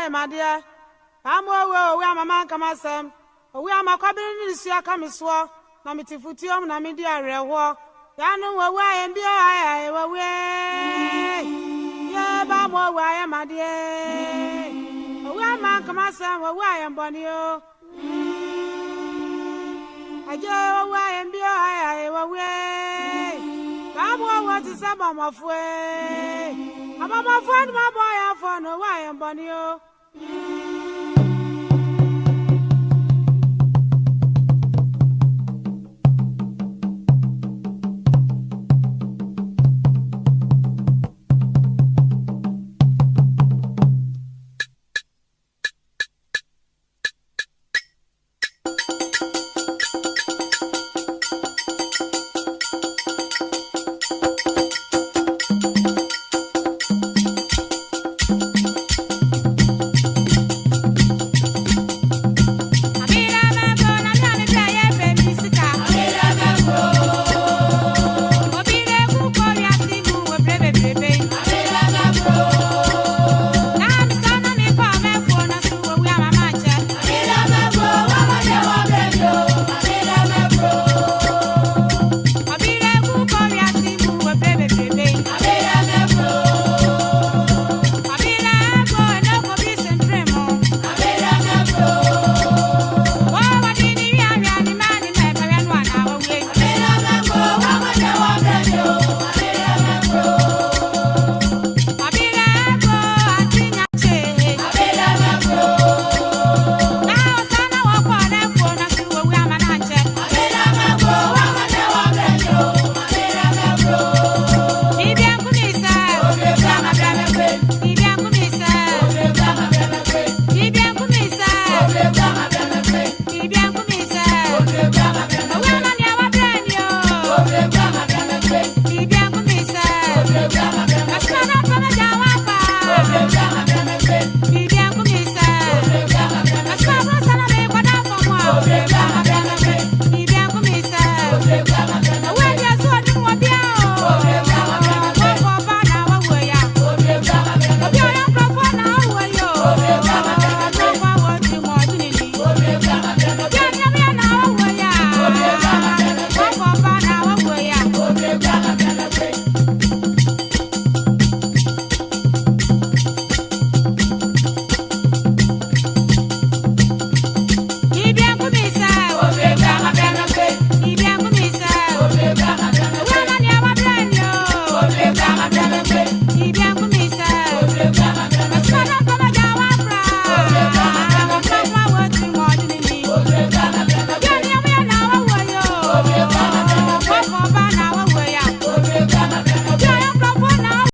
I my dear. I'm over where my man come Sam. We are my cabin in the sea come swore. Namity futium, Namidia rewa. Yanu away and be I away. Yeah, Bamo, where I am, my dear. Where man come Sam, where I am Bonio. I go away and be I away. Bamo, what is up on my way? I'm my friend, my boy, I found a way and Bonio.